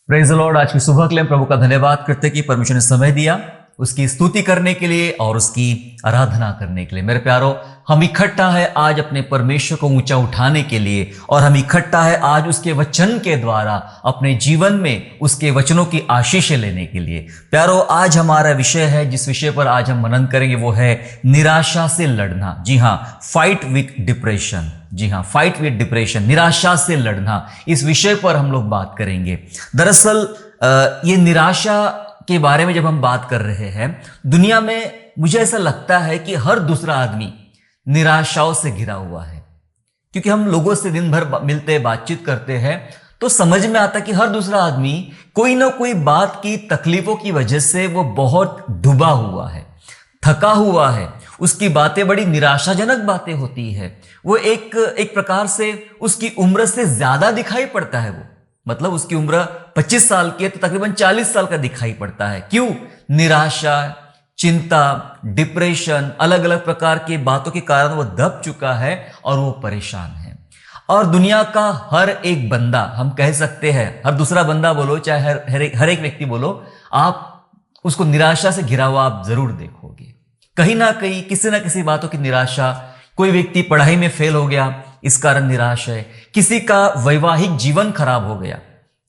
Praise the Lord. आज की सुबह के लिए हम प्रभु का धन्यवाद करते हैं कि परमेश्वर ने समय दिया उसकी स्तुति करने के लिए और उसकी आराधना करने के लिए। मेरे प्यारो, हम इकट्ठा है आज अपने परमेश्वर को ऊंचा उठाने के लिए, और हम इकट्ठा है आज उसके वचन के द्वारा अपने जीवन में उसके वचनों की आशीष लेने के लिए। प्यारो, आज हमारा विषय है, जिस विषय पर आज हम मनन करेंगे वो है निराशा से लड़ना। जी हाँ, फाइट विथ डिप्रेशन। जी हाँ, फाइट विथ डिप्रेशन, निराशा से लड़ना, इस विषय पर हम लोग बात करेंगे। दरअसल ये निराशा के बारे में जब हम बात कर रहे हैं, दुनिया में मुझे ऐसा लगता है कि हर दूसरा आदमी निराशाओं से घिरा हुआ है। क्योंकि हम लोगों से दिन भर मिलते बातचीत करते हैं तो समझ में आता है कि हर दूसरा आदमी कोई ना कोई बात की तकलीफों की वजह से वो बहुत डूबा हुआ है, थका हुआ है। उसकी बातें बड़ी निराशाजनक बातें होती है। वो एक प्रकार से उसकी उम्र से ज्यादा दिखाई पड़ता है। वो मतलब उसकी उम्र 25 साल की है तो तकरीबन 40 साल का दिखाई पड़ता है। क्यों? निराशा, चिंता, डिप्रेशन, अलग अलग प्रकार की बातों के कारण वो दब चुका है और वो परेशान है। और दुनिया का हर एक बंदा, हम कह सकते हैं हर दूसरा बंदा बोलो, चाहे हर एक व्यक्ति बोलो, आप उसको निराशा से घिरा हुआ आप जरूर देखोगे। कहीं ना कहीं किसी ना किसी बातों की निराशा। कोई व्यक्ति पढ़ाई में फेल हो गया, इस कारण निराश है। किसी का वैवाहिक जीवन खराब हो गया,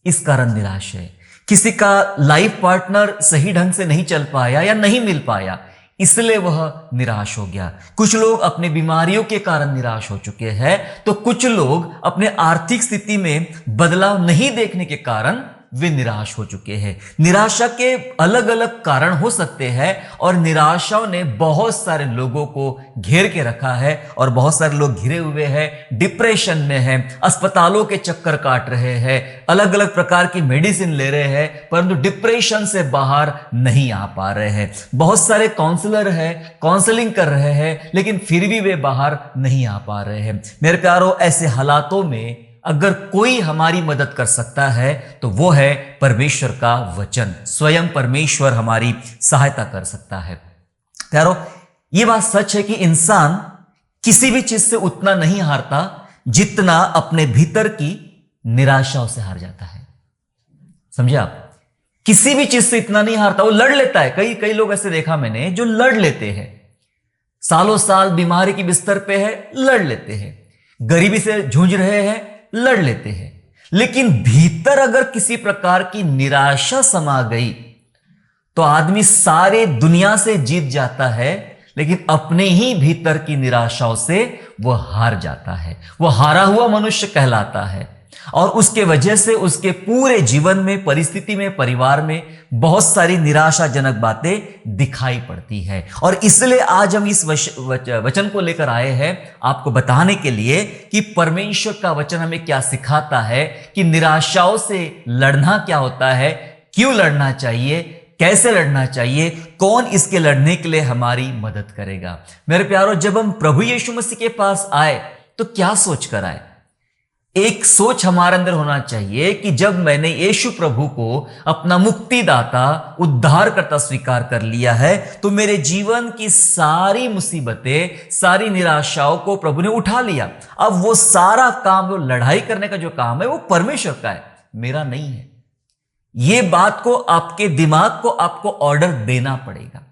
इस कारण निराश है। किसी का लाइफ पार्टनर सही ढंग से नहीं चल पाया या नहीं मिल पाया, इसलिए वह निराश हो गया। कुछ लोग अपने बीमारियों के कारण निराश हो चुके हैं, तो कुछ लोग अपने आर्थिक स्थिति में बदलाव नहीं देखने के कारण वे निराश हो चुके हैं। निराशा के अलग अलग कारण हो सकते हैं और निराशाओं ने बहुत सारे लोगों को घेर के रखा है और बहुत सारे लोग घिरे हुए हैं, डिप्रेशन में हैं, अस्पतालों के चक्कर काट रहे हैं, अलग अलग प्रकार की मेडिसिन ले रहे हैं, परंतु डिप्रेशन से बाहर नहीं आ पा रहे हैं। बहुत सारे काउंसलर हैं, काउंसलिंग कर रहे हैं, लेकिन फिर भी वे बाहर नहीं आ पा रहे हैं। मेरे प्यारो, ऐसे हालातों में अगर कोई हमारी मदद कर सकता है तो वो है परमेश्वर का वचन। स्वयं परमेश्वर हमारी सहायता कर सकता है। प्यारो, ये बात सच है कि इंसान किसी भी चीज से उतना नहीं हारता जितना अपने भीतर की निराशाओं से हार जाता है। समझे आप? किसी भी चीज से इतना नहीं हारता, वो लड़ लेता है। कई लोग ऐसे देखा मैंने जो लड़ लेते हैं, सालों साल बीमारी की बिस्तर पे है, लड़ लेते हैं, गरीबी से जूझ रहे हैं, लड़ लेते हैं, लेकिन भीतर अगर किसी प्रकार की निराशा समा गई तो आदमी सारे दुनिया से जीत जाता है, लेकिन अपने ही भीतर की निराशाओं से वह हार जाता है। वह हारा हुआ मनुष्य कहलाता है और उसके वजह से उसके पूरे जीवन में, परिस्थिति में, परिवार में बहुत सारी निराशाजनक बातें दिखाई पड़ती है। और इसलिए आज हम इस वचन को लेकर आए हैं आपको बताने के लिए कि परमेश्वर का वचन हमें क्या सिखाता है, कि निराशाओं से लड़ना क्या होता है, क्यों लड़ना चाहिए, कैसे लड़ना चाहिए, कौन इसके लड़ने के लिए हमारी मदद करेगा। मेरे प्यारो, जब हम प्रभु यीशु मसीह के पास आए तो क्या सोच कर आए? एक सोच हमारे अंदर होना चाहिए कि जब मैंने यीशु प्रभु को अपना मुक्तिदाता, उद्धारकर्ता स्वीकार कर लिया है तो मेरे जीवन की सारी मुसीबतें, सारी निराशाओं को प्रभु ने उठा लिया। अब वो सारा काम, वो लड़ाई करने का जो काम है वो परमेश्वर का है, मेरा नहीं है। ये बात को आपके दिमाग को आपको ऑर्डर देना पड़ेगा।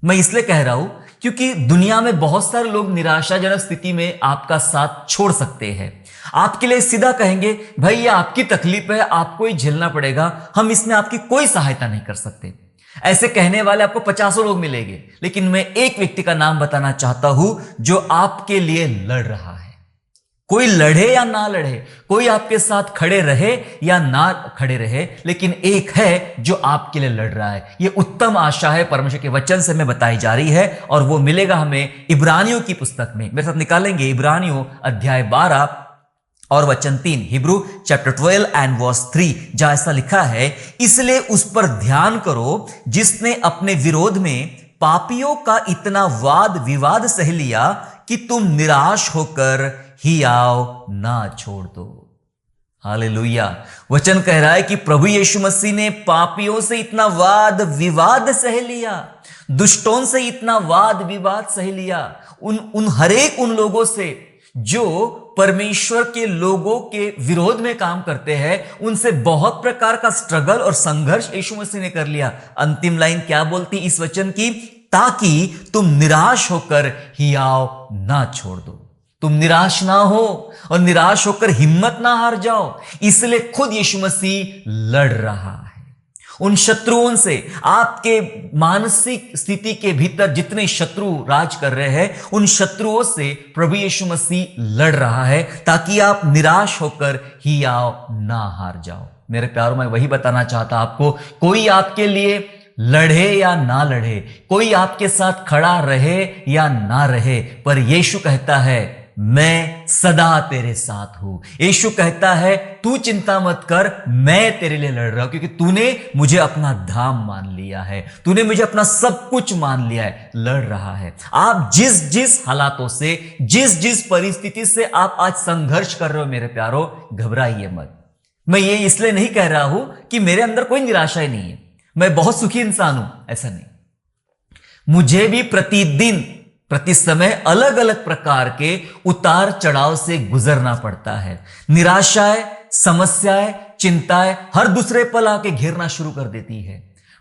मैं इसलिए कह रहा हूं क्योंकि दुनिया में बहुत सारे लोग निराशाजनक स्थिति में आपका साथ छोड़ सकते हैं। आपके लिए सीधा कहेंगे, भाई ये आपकी तकलीफ है, आपको ही झेलना पड़ेगा, हम इसमें आपकी कोई सहायता नहीं कर सकते। ऐसे कहने वाले आपको 50 लोग मिलेंगे, लेकिन मैं एक व्यक्ति का नाम बताना चाहता हूं जो आपके लिए लड़ रहा है। कोई लड़े या ना लड़े, कोई आपके साथ खड़े रहे या ना खड़े रहे, लेकिन एक है जो आपके लिए लड़ रहा है। ये उत्तम आशा है, परमेश्वर के वचन से हमें बताई जा रही है, और वो मिलेगा हमें इब्रानियों की पुस्तक में। मेरे साथ निकालेंगे इब्रानियों अध्याय 12 और वचन 3, हिब्रू चैप्टर 12 एंड वर्स 3, जहां ऐसा लिखा है, इसलिए उस पर ध्यान करो जिसने अपने विरोध में पापियों का इतना वाद विवाद सह लिया कि तुम निराश होकर ही आओ ना छोड़ दो। हालेलुया। वचन कह रहा है कि प्रभु यीशु मसीह ने पापियों से इतना वाद विवाद सह लिया, दुष्टों से इतना वाद विवाद सह लिया, उन लोगों से जो परमेश्वर के लोगों के विरोध में काम करते हैं, उनसे बहुत प्रकार का स्ट्रगल और संघर्ष यीशु मसीह ने कर लिया। अंतिम लाइन क्या बोलती इस वचन की? ताकि तुम निराश होकर हियाव ना छोड़ दो। तुम निराश ना हो और निराश होकर हिम्मत ना हार जाओ। इसलिए खुद यीशु मसीह लड़ रहा है उन शत्रुओं से। आपके मानसिक स्थिति के भीतर जितने शत्रु राज कर रहे हैं, उन शत्रुओं से प्रभु यीशु मसीह लड़ रहा है, ताकि आप निराश होकर हियाव ना हार जाओ। मेरे प्यारों, मैं वही बताना चाहता आपको, कोई आपके लिए लड़े या ना लड़े, कोई आपके साथ खड़ा रहे या ना रहे, पर यीशु कहता है मैं सदा तेरे साथ हूं। यीशु कहता है तू चिंता मत कर, मैं तेरे लिए लड़ रहा हूं, क्योंकि तूने मुझे अपना धाम मान लिया है, तूने मुझे अपना सब कुछ मान लिया है। लड़ रहा है। आप जिस जिस हालातों से, जिस जिस परिस्थिति से आप आज संघर्ष कर रहे हो मेरे प्यारो, घबराइए मत। मैं ये इसलिए नहीं कह रहा हूं कि मेरे अंदर कोई निराशा ही नहीं है, मैं बहुत सुखी इंसान हूं, ऐसा नहीं। मुझे भी प्रतिदिन प्रति समय अलग अलग प्रकार के उतार चढ़ाव से गुजरना पड़ता है। निराशाएं, समस्याएं, चिंताएं हर दूसरे पल आके घेरना शुरू कर देती है।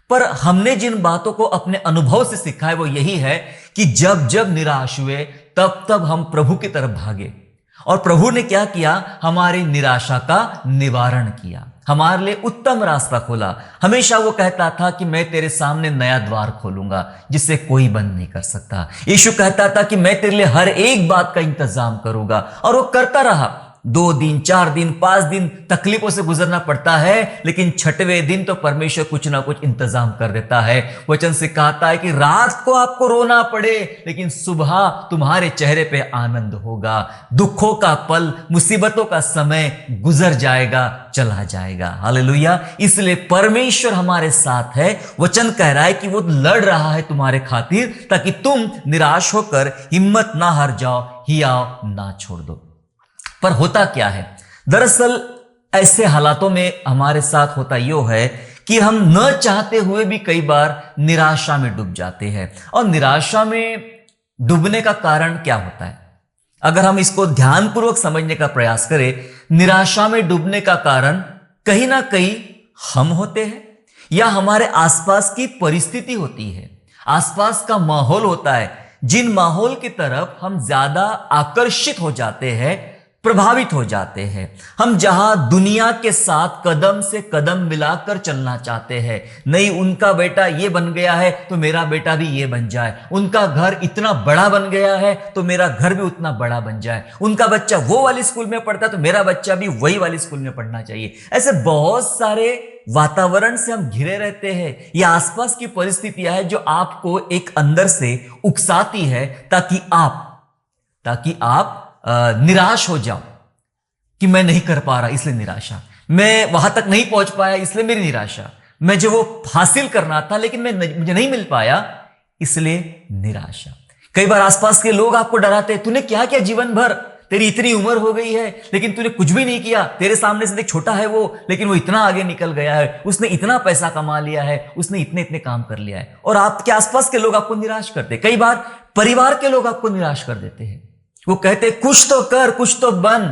पर हमने जिन बातों को अपने अनुभव से सीखा है वो यही है कि जब जब निराश हुए तब तब हम प्रभु की तरफ भागे, और प्रभु ने क्या किया? हमारी निराशा का निवारण किया, हमारे लिए उत्तम रास्ता खोला। हमेशा वो कहता था कि मैं तेरे सामने नया द्वार खोलूंगा जिसे कोई बंद नहीं कर सकता। यीशु कहता था कि मैं तेरे लिए हर एक बात का इंतजाम करूंगा, और वो करता रहा। 2 दिन, 4 दिन, 5 दिन तकलीफों से गुजरना पड़ता है, लेकिन 6वें दिन तो परमेश्वर कुछ ना कुछ इंतजाम कर देता है। वचन से कहता है कि रात को आपको रोना पड़े, लेकिन सुबह तुम्हारे चेहरे पे आनंद होगा। दुखों का पल, मुसीबतों का समय गुजर जाएगा, चला जाएगा। हालेलुया। इसलिए परमेश्वर हमारे साथ है। वचन कह रहा है कि वो लड़ रहा है तुम्हारे खातिर, ताकि तुम निराश होकर हिम्मत ना हार जाओ, हियाव ना छोड़ दो। पर होता क्या है? दरअसल ऐसे हालातों में हमारे साथ होता यो है कि हम न चाहते हुए भी कई बार निराशा में डूब जाते हैं। और निराशा में डूबने का कारण क्या होता है? अगर हम इसको ध्यानपूर्वक समझने का प्रयास करें, निराशा में डूबने का कारण कहीं ना कहीं हम होते हैं, या हमारे आसपास की परिस्थिति होती है, आसपास का माहौल होता है। जिन माहौल की तरफ हम ज्यादा आकर्षित हो जाते हैं, प्रभावित हो जाते हैं, हम जहां दुनिया के साथ कदम से कदम मिलाकर चलना चाहते हैं। नहीं, उनका बेटा ये बन गया है तो मेरा बेटा भी ये बन जाए, उनका घर इतना बड़ा बन गया है तो मेरा घर भी उतना बड़ा बन जाए, उनका बच्चा वो वाली स्कूल में पढ़ता है तो मेरा बच्चा भी वही वाली स्कूल में पढ़ना चाहिए। ऐसे बहुत सारे वातावरण से हम घिरे रहते हैं। ये आसपास की परिस्थितियां हैं जो आपको एक अंदर से उकसाती है, ताकि आप निराश हो जाओ कि मैं नहीं कर पा रहा, इसलिए निराशा। मैं वहां तक नहीं पहुंच पाया, इसलिए मेरी निराशा। मैं जो वो हासिल करना था लेकिन मुझे नहीं मिल पाया, इसलिए निराशा। कई बार आसपास के लोग आपको डराते हैं, तूने क्या किया जीवन भर, तेरी इतनी उम्र हो गई है लेकिन तूने कुछ भी नहीं किया। तेरे सामने से देख, छोटा है वो, लेकिन वो इतना आगे निकल गया है, उसने इतना पैसा कमा लिया है, उसने इतने इतने काम कर लिया है। और आपके आसपास के लोग आपको निराश करते हैं। कई बार परिवार के लोग आपको निराश कर देते हैं। वो कहते कुछ तो कर, कुछ तो बन,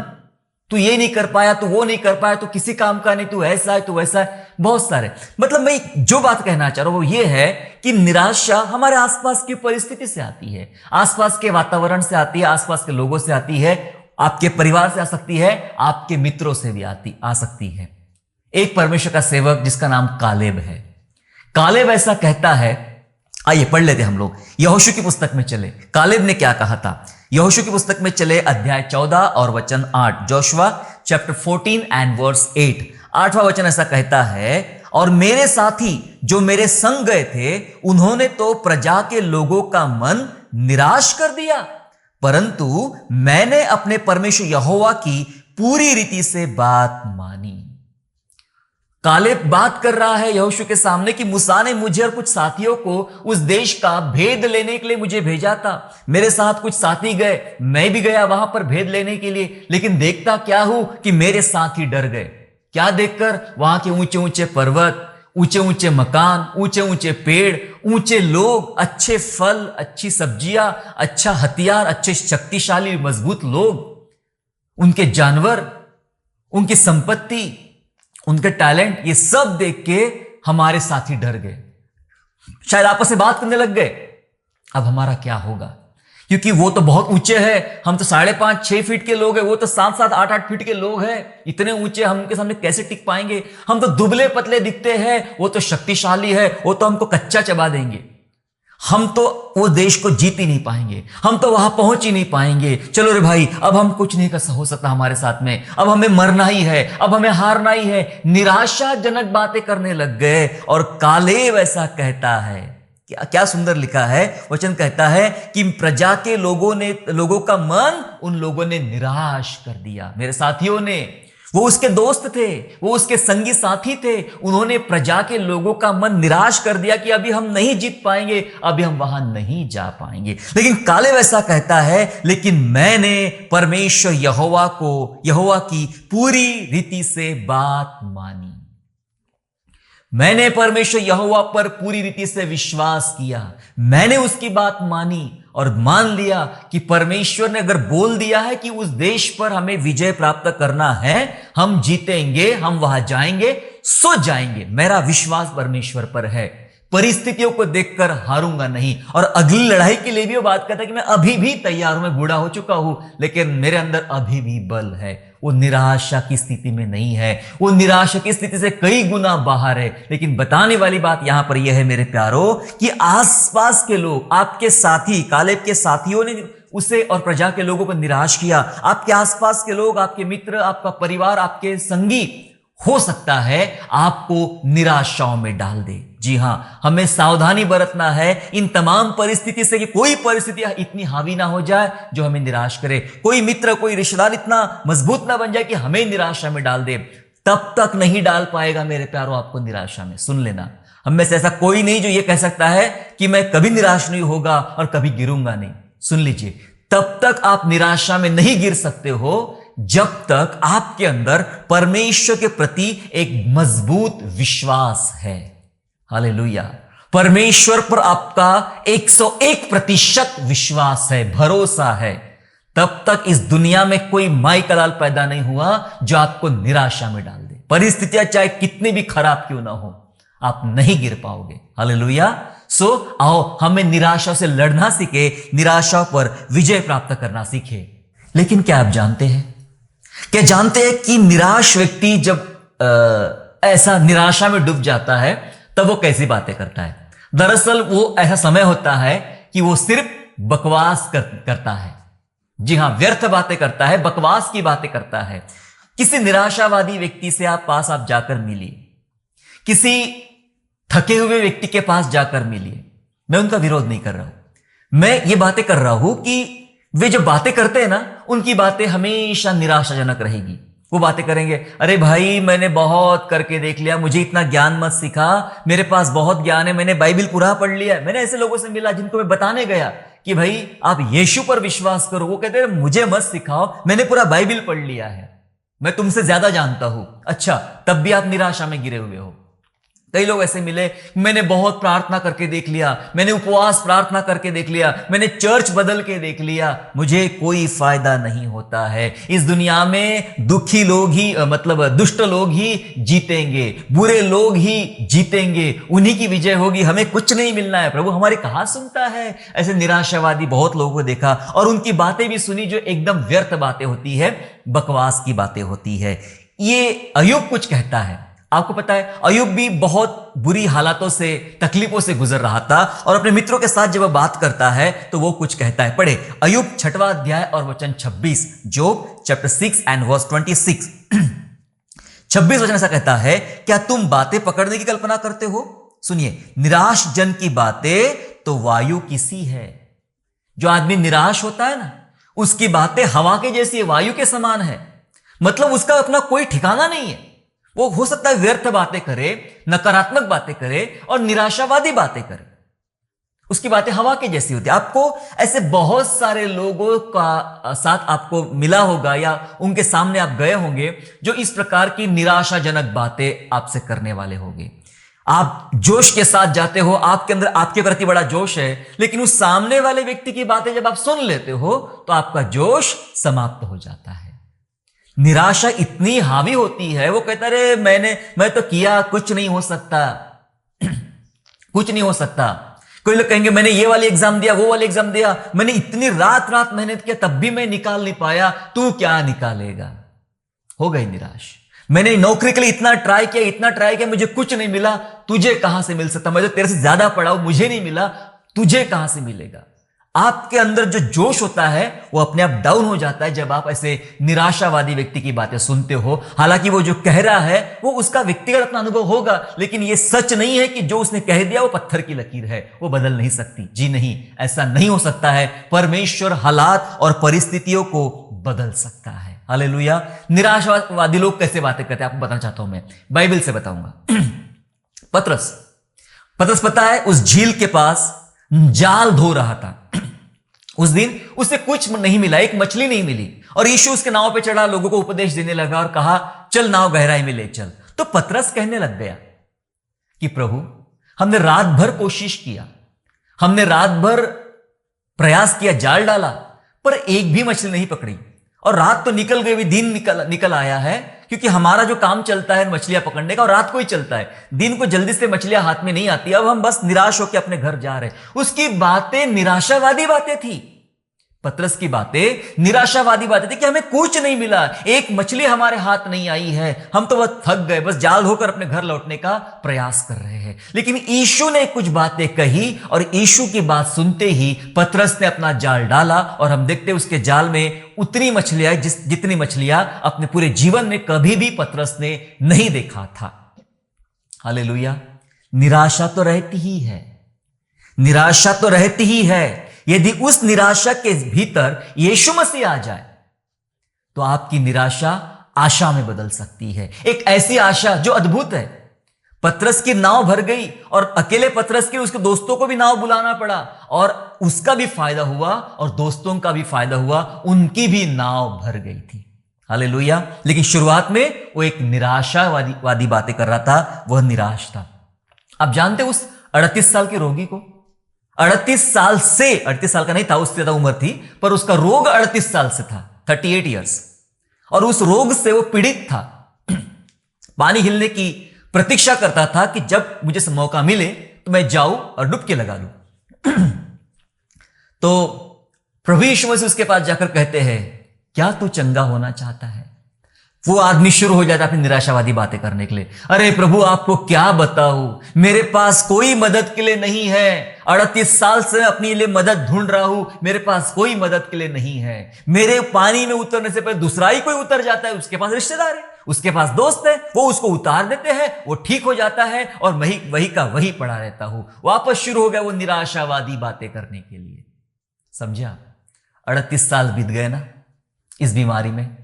तू ये नहीं कर पाया, तू वो नहीं कर पाया, तू किसी काम का नहीं, तू ऐसा है, तू वैसा है। बहुत सारे, मतलब मैं जो बात कहना चाह रहा हूं वो ये है कि निराशा हमारे आसपास की परिस्थिति से आती है, आसपास के वातावरण से आती है, आसपास के लोगों से आती है, आपके परिवार से आ सकती है, आपके मित्रों से भी आ सकती है। एक परमेश्वर का सेवक जिसका नाम कालेब है, कालेब ऐसा कहता है, आइए पढ़ लेते हम लोग। यहोशू की पुस्तक में चले, कालेब ने क्या कहा था। यहोशू की पुस्तक में चले, अध्याय 14 और वचन 8, जोशुआ चैप्टर 14 एंड वर्स 8। 8वां वचन ऐसा कहता है, और मेरे साथी जो मेरे संग गए थे, उन्होंने तो प्रजा के लोगों का मन निराश कर दिया, परंतु मैंने अपने परमेश्वर यहोवा की पूरी रीति से बात मानी। कालेब बात कर रहा है यहोशू के सामने कि मूसा ने मुझे और कुछ साथियों को उस देश का भेद लेने के लिए मुझे भेजा था। मेरे साथ कुछ साथी गए, मैं भी गया वहां पर भेद लेने के लिए, लेकिन देखता क्या हूं कि मेरे साथी डर गए। क्या देखकर? वहां के ऊंचे ऊंचे पर्वत, ऊंचे ऊंचे मकान, ऊंचे ऊंचे पेड़, ऊंचे लोग, अच्छे फल, अच्छी सब्जियां, अच्छा हथियार, अच्छे शक्तिशाली मजबूत लोग। उनके जानवर, उनकी संपत्ति, उनके टैलेंट, ये सब देख के हमारे साथी डर गए, शायद आपस में बात करने लग गए, अब हमारा क्या होगा, क्योंकि वो तो बहुत ऊंचे हैं, हम तो 5.5-6 फीट के लोग हैं, वो तो 7-7, 8-8 फीट के लोग हैं, इतने ऊंचे, हम उनके सामने कैसे टिक पाएंगे, हम तो दुबले पतले दिखते हैं, वो तो शक्तिशाली है, वो तो हमको कच्चा चबा देंगे, हम तो वो देश को जीत ही नहीं पाएंगे, हम तो वहां पहुंच ही नहीं पाएंगे, चलो रे भाई अब हम कुछ नहीं कर हो सकता हमारे साथ में, अब हमें मरना ही है, अब हमें हारना ही है, निराशाजनक बातें करने लग गए। और कालेब ऐसा कहता है, क्या सुंदर लिखा है, वचन कहता है कि प्रजा के लोगों का मन उन लोगों ने निराश कर दिया। मेरे साथियों ने, वो उसके दोस्त थे, वो उसके संगी साथी थे, उन्होंने प्रजा के लोगों का मन निराश कर दिया कि अभी हम नहीं जीत पाएंगे, अभी हम वहां नहीं जा पाएंगे। लेकिन कालेब ऐसा कहता है, लेकिन मैंने परमेश्वर यहोवा की पूरी रीति से बात मानी, मैंने परमेश्वर यहोवा पर पूरी रीति से विश्वास किया, मैंने उसकी बात मानी और मान लिया कि परमेश्वर ने अगर बोल दिया है कि उस देश पर हमें विजय प्राप्त करना है, हम जीतेंगे, हम वहां जाएंगे, सो जाएंगे, मेरा विश्वास परमेश्वर पर है, परिस्थितियों को देखकर हारूंगा नहीं। और अगली लड़ाई के लिए भी वो बात कहता है कि मैं अभी भी तैयार हूं, मैं बूढ़ा हो चुका हूं, लेकिन मेरे अंदर अभी भी बल है। वो निराशा की स्थिति में नहीं है, वो निराशा की स्थिति से कई गुना बाहर है। लेकिन बताने वाली बात यहां पर यह है मेरे प्यारो, कि आसपास के लोग, आपके साथी, कालेब के साथियों ने उसे और प्रजा के लोगों को निराश किया। आपके आसपास के लोग, आपके मित्र, आपका परिवार, आपके संगी, हो सकता है आपको निराशाओं में डाल दे। जी हां, हमें सावधानी बरतना है इन तमाम परिस्थिति से कि कोई परिस्थिति इतनी हावी ना हो जाए जो हमें निराश करे, कोई मित्र, कोई रिश्तेदार इतना मजबूत ना बन जाए कि हमें निराशा में डाल दे। तब तक नहीं डाल पाएगा मेरे प्यारो आपको निराशा में। सुन लेना, हम में से ऐसा कोई नहीं जो ये कह सकता है कि मैं कभी निराश नहीं होगा और कभी गिरूंगा नहीं। सुन लीजिए, तब तक आप निराशा में नहीं गिर सकते हो जब तक आपके अंदर परमेश्वर के प्रति एक मजबूत विश्वास है। हालेलुया। परमेश्वर पर आपका 101% विश्वास है, भरोसा है। तब तक इस दुनिया में कोई माई का लाल पैदा नहीं हुआ जो आपको निराशा में डाल दे। परिस्थितियां चाहे कितनी भी खराब क्यों ना हो, आप नहीं गिर पाओगे। हालेलुया। सो आओ हमें निराशा से लड़ना सीखे, निराशा पर विजय प्राप्त करना सीखे। लेकिन क्या आप जानते हैं, क्या जानते हैं कि निराश व्यक्ति जब ऐसा निराशा में डूब जाता है तब वो कैसी बातें करता है। दरअसल वो ऐसा समय होता है कि वो सिर्फ बकवास करता है। जी हां, व्यर्थ बातें करता है, बकवास की बातें करता है। किसी निराशावादी व्यक्ति से आप जाकर मिलिए, किसी थके हुए व्यक्ति के पास जाकर मिलिए। मैं उनका विरोध नहीं कर रहा हूं, मैं ये बातें कर रहा हूं कि वे जो बातें करते हैं ना, उनकी बातें हमेशा निराशाजनक रहेगी। वो बातें करेंगे, अरे भाई मैंने बहुत करके देख लिया, मुझे इतना ज्ञान मत सिखा, मेरे पास बहुत ज्ञान है, मैंने बाइबल पूरा पढ़ लिया। मैंने ऐसे लोगों से मिला जिनको मैं बताने गया कि भाई आप यीशु पर विश्वास करो, वो कहते हैं मुझे मत सिखाओ, मैंने पूरा बाइबल पढ़ लिया है, मैं तुमसे ज्यादा जानता हूं। अच्छा, तब भी आप निराशा में गिरे हुए हो। कई लोग ऐसे मिले, मैंने बहुत प्रार्थना करके देख लिया, मैंने उपवास प्रार्थना करके देख लिया, मैंने चर्च बदल के देख लिया, मुझे कोई फायदा नहीं होता है। इस दुनिया में दुखी लोग ही, मतलब दुष्ट लोग ही जीतेंगे, बुरे लोग ही जीतेंगे, उन्हीं की विजय होगी, हमें कुछ नहीं मिलना है। प्रभु हमारी कहां सुनता है। ऐसे निराशावादी बहुत लोगों को देखा और उनकी बातें भी सुनी जो एकदम व्यर्थ बातें होती है, बकवास की बातें होती है। ये अय्यूब कुछ कहता है। आपको पता है, अय्यूब भी बहुत बुरी हालातों से, तकलीफों से गुजर रहा था और अपने मित्रों के साथ जब वह बात करता है तो वो कुछ कहता है। पढ़े अय्यूब 6वां अध्याय और वचन 26, जोब चैप्टर 6 एंड वर्स 26। 26 वचन ऐसा कहता है, क्या तुम बातें पकड़ने की कल्पना करते हो? सुनिए, निराश जन की बातें तो वायु किसी है। जो आदमी निराश होता है ना, उसकी बातें हवा के जैसी, वायु के समान है। मतलब उसका अपना कोई ठिकाना नहीं है। वो हो सकता है व्यर्थ बातें करे, नकारात्मक बातें करे और निराशावादी बातें करे, उसकी बातें हवा की जैसी होती है। आपको ऐसे बहुत सारे लोगों का साथ आपको मिला होगा या उनके सामने आप गए होंगे जो इस प्रकार की निराशाजनक बातें आपसे करने वाले होंगे। आप जोश के साथ जाते हो, आपके अंदर आपके प्रति बड़ा जोश है, लेकिन उस सामने वाले व्यक्ति की बातें जब आप सुन लेते हो तो आपका जोश समाप्त हो जाता है। निराशा इतनी हावी होती है, वो कहता रे मैं तो किया, कुछ नहीं हो सकता कुछ नहीं हो सकता। कोई लोग कहेंगे मैंने ये वाली एग्जाम दिया, वो वाली एग्जाम दिया, मैंने इतनी रात रात मेहनत किया तब भी मैं निकाल नहीं पाया, तू क्या निकालेगा। हो गई निराश। मैंने नौकरी के लिए इतना ट्राई किया, मुझे कुछ नहीं मिला, तुझे कहां से मिल सकता, मैं तो तेरे से ज्यादा पढ़ा हूं, मुझे नहीं मिला, तुझे कहां से मिलेगा। आपके अंदर जो जोश होता है वो अपने आप डाउन हो जाता है जब आप ऐसे निराशावादी व्यक्ति की बातें सुनते हो। हालांकि वो जो कह रहा है वो उसका व्यक्तिगत अपना अनुभव होगा, लेकिन ये सच नहीं है कि जो उसने कह दिया वो पत्थर की लकीर है, वो बदल नहीं सकती। जी नहीं, ऐसा नहीं हो सकता है। परमेश्वर हालात और परिस्थितियों को बदल सकता है। हालेलुया। निराशावादी लोग कैसे बातें करते हैं आपको बताना चाहता हूं, मैं बाइबल से बताऊंगा। पतरस पता है उस झील के पास जाल धो रहा था। उस दिन उसे कुछ नहीं मिला, एक मछली नहीं मिली, और यीशु उसके नाव पे चढ़ा, लोगों को उपदेश देने लगा और कहा चल नाव गहराई में ले चल। तो पतरस कहने लग गया कि प्रभु हमने रात भर कोशिश किया, हमने रात भर प्रयास किया, जाल डाला, पर एक भी मछली नहीं पकड़ी, और रात तो निकल गई, दिन निकल आया है, क्योंकि हमारा जो काम चलता है मछलियां पकड़ने का, और रात को ही चलता है, दिन को जल्दी से मछलियां हाथ में नहीं आती। अब हम बस निराश होकर अपने घर जा रहे। उसकी बातें निराशावादी बातें थी। पतरस की बातें निराशावादी बातें थी कि हमें कुछ नहीं मिला, एक मछली हमारे हाथ नहीं आई है, हम तो बस थक गए, बस जाल धोकर अपने घर लौटने का प्रयास कर रहे हैं। लेकिन यीशु ने कुछ बातें कही, और यीशु की बात सुनते ही पतरस ने अपना जाल डाला, और हम देखते हैं उसके जाल में उतनी मछलियां जितनी मछलियां अपने पूरे जीवन में कभी भी पतरस ने नहीं देखा था। हालेलुया। निराशा तो रहती ही है, निराशा तो रहती ही है। यदि उस निराशा के भीतर यीशु मसीह आ जाए तो आपकी निराशा आशा में बदल सकती है, एक ऐसी आशा जो अद्भुत है। पतरस की नाव भर गई, और अकेले पतरस के उसके दोस्तों को भी नाव बुलाना पड़ा, और उसका भी फायदा हुआ और दोस्तों का भी फायदा हुआ, उनकी भी नाव भर गई थी। हालेलुया। लेकिन शुरुआत में वो एक निराशावादी बातें कर रहा था, वह निराश था। आप जानते उस 38 साल के रोगी को, 38 साल का नहीं था, उससे ज्यादा उम्र थी, पर उसका रोग 38 साल से था, 38 ईयर्स, और उस रोग से वो पीड़ित था। पानी हिलने की प्रतीक्षा करता था कि जब मुझे मौका मिले तो मैं जाऊं और डुबकी लगा लूं। तो प्रभु यीशु मसीह उसके पास जाकर कहते हैं, क्या तू चंगा होना चाहता है? वो आदमी शुरू हो जाता है अपनी निराशावादी बातें करने के लिए। अरे प्रभु आपको क्या बताऊं, मेरे पास कोई मदद के लिए नहीं है, 38 साल से अपने लिए मदद ढूंढ रहा हूं, मेरे पास कोई मदद के लिए नहीं है। मेरे पानी में उतरने से पहले दूसरा ही कोई उतर जाता है, उसके पास रिश्तेदार है, उसके पास दोस्त है, वो उसको उतार देते हैं, वो ठीक हो जाता है, और वही का वही पड़ा रहता हूं। वापस शुरू हो गया वो निराशावादी बातें करने के लिए। समझा? 38 साल बीत गए ना इस बीमारी में,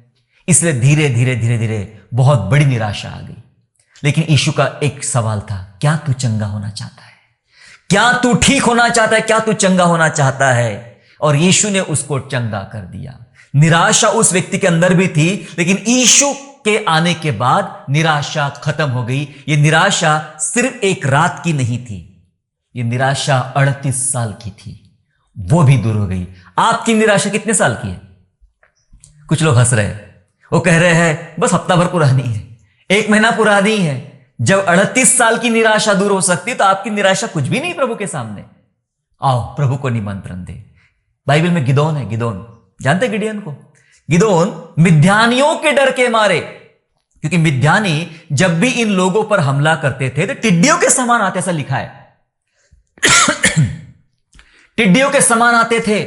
इसलिए धीरे धीरे बहुत बड़ी निराशा आ गई। लेकिन यीशु का एक सवाल था, क्या तू चंगा होना चाहता है? क्या तू ठीक होना चाहता है? क्या तू चंगा होना चाहता है? और यीशु ने उसको चंगा कर दिया। निराशा उस व्यक्ति के अंदर भी थी, लेकिन यीशु के आने के बाद निराशा खत्म हो गई। ये निराशा सिर्फ एक रात की नहीं थी, ये निराशा 38 साल की थी, वो भी दूर हो गई। आपकी निराशा कितने साल की है? कुछ लोग हंस रहे हैं, वो कह रहे हैं बस हफ्ता भर पुरानी है, 1 महीना पुरानी है। जब 38 साल की निराशा दूर हो सकती तो आपकी निराशा कुछ भी नहीं प्रभु के सामने। आओ प्रभु को निमंत्रण दे। बाइबल में गिदोन है, गिदोन जानते गिडियन को? गिदोन मिद्यानियों के डर के मारे, क्योंकि मिद्यानी जब भी इन लोगों पर हमला करते थे तो टिड्डियों के समान आते, ऐसा लिखा है। टिड्डियों के समान आते थे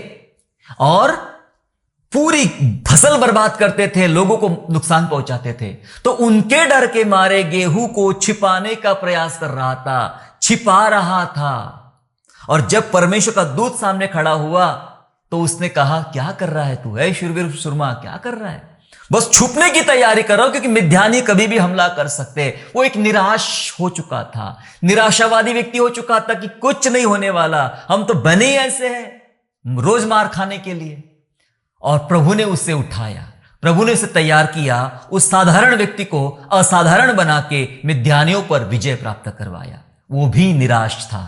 और पूरी फसल बर्बाद करते थे, लोगों को नुकसान पहुंचाते थे। तो उनके डर के मारे गेहूं को छिपाने का प्रयास कर रहा था, छिपा रहा था। और जब परमेश्वर का दूत सामने खड़ा हुआ तो उसने कहा, क्या कर रहा है तू? शूरवीर सुरमा, क्या कर रहा है? बस छुपने की तैयारी कर रहा हूं, क्योंकि मिद्यानी कभी भी हमला कर सकते। वो एक निराश हो चुका था, निराशावादी व्यक्ति हो चुका था कि कुछ नहीं होने वाला, हम तो बने ही ऐसे हैं रोज मार खाने के लिए। और प्रभु ने उससे उठाया, प्रभु ने उसे तैयार किया, उस साधारण व्यक्ति को असाधारण बना के मिद्यानियों पर विजय प्राप्त करवाया। वो भी निराश था।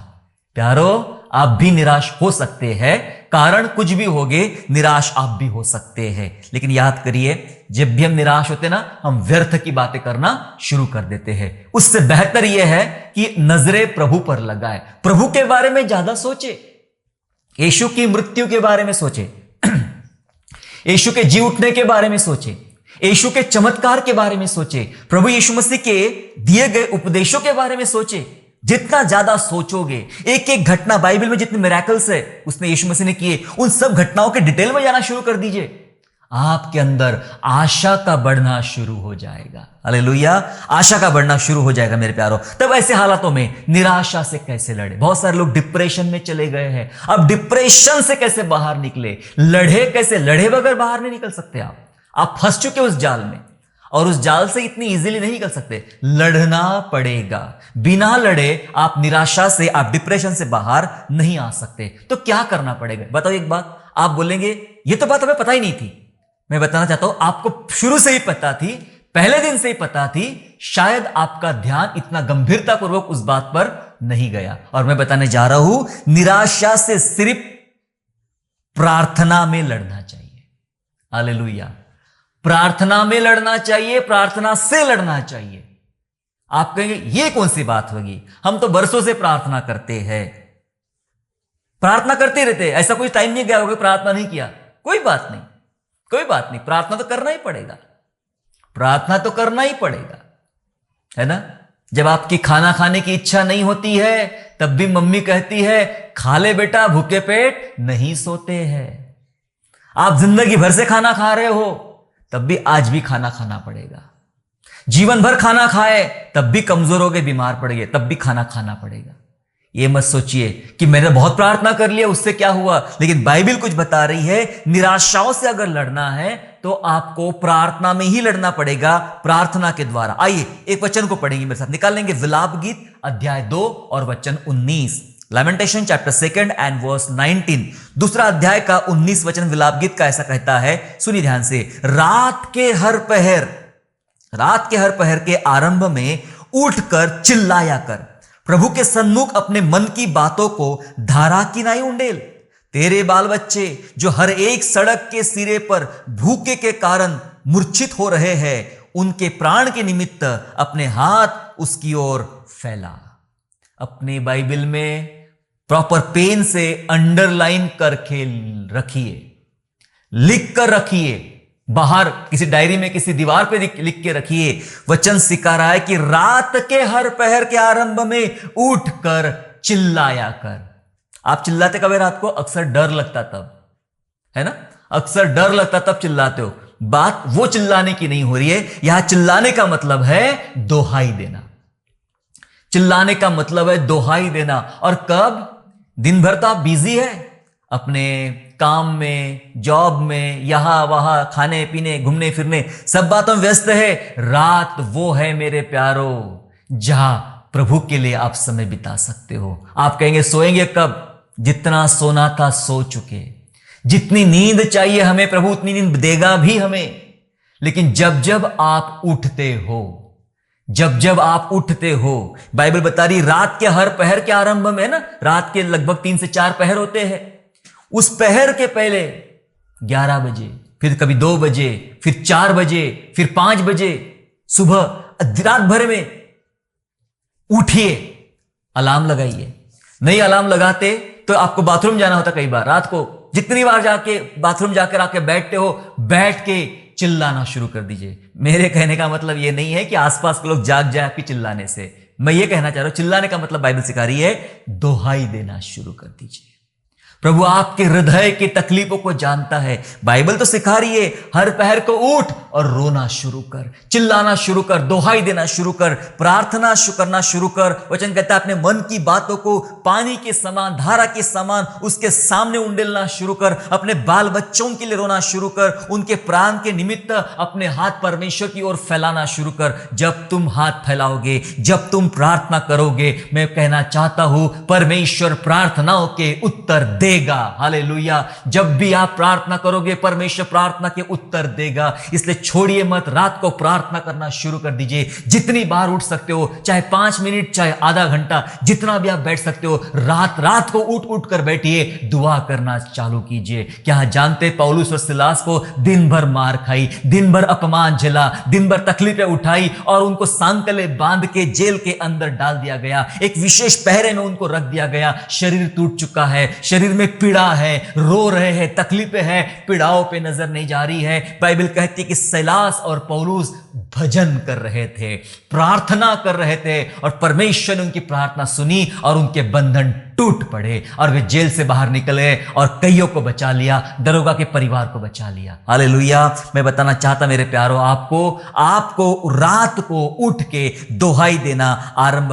प्यारो, आप भी निराश हो सकते हैं, कारण कुछ भी होगे, निराश आप भी हो सकते हैं। लेकिन याद करिए, जब भी हम निराश होते ना, हम व्यर्थ की बातें करना शुरू कर देते हैं। उससे बेहतर यह है कि नजरें प्रभु पर लगाए, प्रभु के बारे में ज्यादा सोचे, यीशु की मृत्यु के बारे में सोचे, यीशु के जी उठने के बारे में सोचे, यीशु के चमत्कार के बारे में सोचे, प्रभु यीशु मसीह के दिए गए उपदेशों के बारे में सोचे। जितना ज्यादा सोचोगे, एक एक घटना, बाइबल में जितने मिरेकल्स है उसने यीशु मसीह ने किए, उन सब घटनाओं के डिटेल में जाना शुरू कर दीजिए। आपके अंदर आशा का बढ़ना शुरू हो जाएगा। हालेलुया, आशा का बढ़ना शुरू हो जाएगा मेरे प्यारो। तब ऐसे हालातों में निराशा से कैसे लड़े? बहुत सारे लोग डिप्रेशन में चले गए हैं। अब डिप्रेशन से कैसे बाहर निकले? लड़े कैसे? लड़े बगैर बाहर नहीं निकल सकते आप फंस चुके उस जाल में, और उस जाल से इतनी इजीली नहीं निकल सकते, लड़ना पड़ेगा। बिना लड़े आप निराशा से, आप डिप्रेशन से बाहर नहीं आ सकते। तो क्या करना पड़ेगा? बताओ एक बात। आप बोलेंगे ये तो बात हमें पता ही नहीं थी। मैं बताना चाहता हूं, आपको शुरू से ही पता थी, पहले दिन से ही पता थी, शायद आपका ध्यान इतना गंभीरतापूर्वक उस बात पर नहीं गया। और मैं बताने जा रहा हूं, निराशा से सिर्फ प्रार्थना में लड़ना चाहिए। हालेलुया, प्रार्थना में लड़ना चाहिए, प्रार्थना से लड़ना चाहिए। आप कहेंगे ये कौन सी बात होगी, हम तो बरसों से प्रार्थना करते हैं। प्रार्थना करते रहते, ऐसा कोई टाइम नहीं गया होगा प्रार्थना नहीं किया। कोई बात नहीं, कोई बात नहीं, प्रार्थना तो करना ही पड़ेगा, प्रार्थना तो करना ही पड़ेगा, है ना। जब आपकी खाना खाने की इच्छा नहीं होती है, तब भी मम्मी कहती है खा ले बेटा, भूखे पेट नहीं सोते हैं। आप जिंदगी भर से खाना खा रहे हो, तब भी आज भी खाना खाना पड़ेगा। जीवन भर खाना खाए, तब भी कमजोर हो गए, बीमार पड़ गए, तब भी खाना खाना पड़ेगा। ये मत सोचिए कि मैंने बहुत प्रार्थना कर लिया उससे क्या हुआ। लेकिन बाइबल कुछ बता रही है, निराशाओं से अगर लड़ना है तो आपको प्रार्थना में ही लड़ना पड़ेगा, प्रार्थना के द्वारा। आइए एक वचन को पढ़ेंगे मेरे साथ, निकाल लेंगे विलाप गीत अध्याय 2 और वचन 19। लैमेंटेशन चैप्टर 2 एंड वर्स 19, दूसरा अध्याय का 19 वचन विलाप गीत का ऐसा कहता है, सुनिए ध्यान से। रात के हर पहर के आरंभ में उठकर चिल्लाया कर, प्रभु के सन्मुख अपने मन की बातों को धारा की नाई उंडेल। तेरे बाल बच्चे जो हर एक सड़क के सिरे पर भूखे के कारण मूर्छित हो रहे हैं, उनके प्राण के निमित्त अपने हाथ उसकी ओर फैला। अपने बाइबल में प्रॉपर पेन से अंडरलाइन करके रखिए, लिख कर रखिए, बाहर किसी डायरी में किसी दीवार पे लिख के रखिए। वचन सिखा रहा है कि रात के हर पहर के आरंभ में उठकर चिल्लाया कर। आप चिल्लाते कब है रात को? अक्सर डर लगता तब, है ना, अक्सर डर लगता तब चिल्लाते हो। बात वो चिल्लाने की नहीं हो रही है, यहां चिल्लाने का मतलब है दोहाई देना। चिल्लाने का मतलब है दोहाई देना। और कब? दिन भर तो आप बिजी है अपने काम में, जॉब में, यहां वहां, खाने पीने, घूमने फिरने, सब बातों में व्यस्त है। रात वो है मेरे प्यारो जहां प्रभु के लिए आप समय बिता सकते हो। आप कहेंगे सोएंगे कब? जितना सोना था सो चुके। जितनी नींद चाहिए हमें प्रभु उतनी नींद देगा भी हमें। लेकिन जब जब आप उठते हो, जब जब आप उठते हो, बाइबल बता रही रात के हर पहर के आरंभ में, ना, रात के लगभग 3 से 4 पहर होते हैं। उस पहर के पहले 11 बजे, फिर कभी 2 बजे, फिर 4 बजे, फिर 5 बजे सुबह, रात भर में उठिए, अलार्म लगाइए। नहीं अलार्म लगाते तो आपको बाथरूम जाना होता कई बार। रात को जितनी बार जाके बाथरूम जाकर आके बैठते हो, बैठ के चिल्लाना शुरू कर दीजिए। मेरे कहने का मतलब यह नहीं है कि आसपास के लोग जाग जाए आपके चिल्लाने से। मैं ये कहना चाह रहा हूं, चिल्लाने का मतलब बाइबल सिखा रही है दोहाई देना शुरू कर दीजिए। प्रभु आपके हृदय की तकलीफों को जानता है। बाइबल तो सिखा रही है हर पहर को उठ और रोना शुरू कर, चिल्लाना शुरू कर, दोहाई देना शुरू कर, प्रार्थना करना शुरू कर। वचन कहता है अपने मन की बातों को पानी के समान, धारा के समान उसके सामने उंडेलना शुरू कर। अपने बाल बच्चों के लिए रोना शुरू कर, उनके प्राण के निमित्त अपने हाथ परमेश्वर की ओर फैलाना शुरू कर। जब तुम हाथ फैलाओगे, जब तुम प्रार्थना करोगे, मैं कहना चाहता हूं परमेश्वर प्रार्थनाओं के उत्तर देगा। हालेलुया। जब भी आप प्रार्थना करोगे परमेश्वर प्रार्थना के उत्तर देगा। इसलिए छोड़िए मत, रात को प्रार्थना करना शुरू कर दीजिए। जितनी बार उठ सकते हो, चाहे 5 मिनट चाहे आधा घंटा, जितना भी आप बैठ सकते हो, रात को उठ कर बैठिए, दुआ करना चालू कीजिए। क्या जानते पौलुस और सिलास को दिन भर मार खाई, दिन भर अपमान झेला, दिन भर तकलीफें उठाई और उनको सांकले बांध के जेल के अंदर डाल दिया गया। एक विशेष पहरे में उनको रख दिया गया। शरीर टूट चुका है, शरीर में पीड़ा है, रो रहे हैं, तकलीफें हैं, पीड़ाओं पे नजर नहीं जा रही है। बाइबल कहती है कि सिलास और पौलुस भजन कर रहे थे, प्रार्थना कर रहे थे और परमेश्वर ने उनकी प्रार्थना सुनी और उनके बंधन टूट पड़े और वे जेल से बाहर निकले और कईयों को बचा लिया, दरोगा के परिवार को बचा लिया। हालेलुया। मैं बताना चाहता मेरे प्यारों, आपको रात को उठ के दोहाई देना आरंभ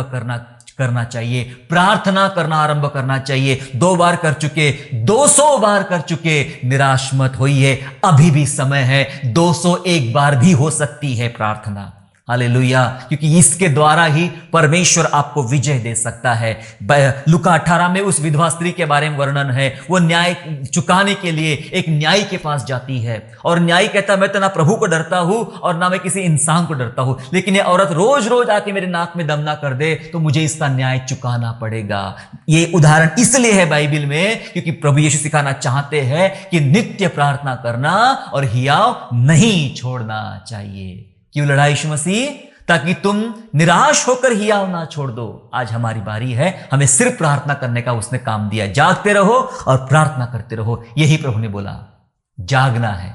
करना चाहिए, प्रार्थना करना आरंभ करना चाहिए। 2 बार कर चुके, 200 बार कर चुके, निराश मत होइए, अभी भी समय है। 201 बार भी हो सकती है प्रार्थना। हालेलुया। क्योंकि इसके द्वारा ही परमेश्वर आपको विजय दे सकता है। लुका 18 में उस विधवा स्त्री के बारे में वर्णन है। वो न्याय चुकाने के लिए एक न्यायी के पास जाती है और न्यायी कहता, मैं तो ना प्रभु को डरता हूं और ना मैं किसी इंसान को डरता हूं, लेकिन ये औरत रोज रोज आके मेरे नाक में दम ना कर दे तो मुझे इसका न्याय चुकाना पड़ेगा। ये उदाहरण इसलिए है बाइबल में क्योंकि प्रभु यीशु सिखाना चाहते हैं कि नित्य प्रार्थना करना और हियाव नहीं छोड़ना चाहिए। क्यों लड़ा यीशु मसीह? ताकि तुम निराश होकर हियाव ना छोड़ दो। आज हमारी बारी है, हमें सिर्फ प्रार्थना करने का उसने काम दिया। जागते रहो और प्रार्थना करते रहो, यही प्रभु ने बोला। जागना है,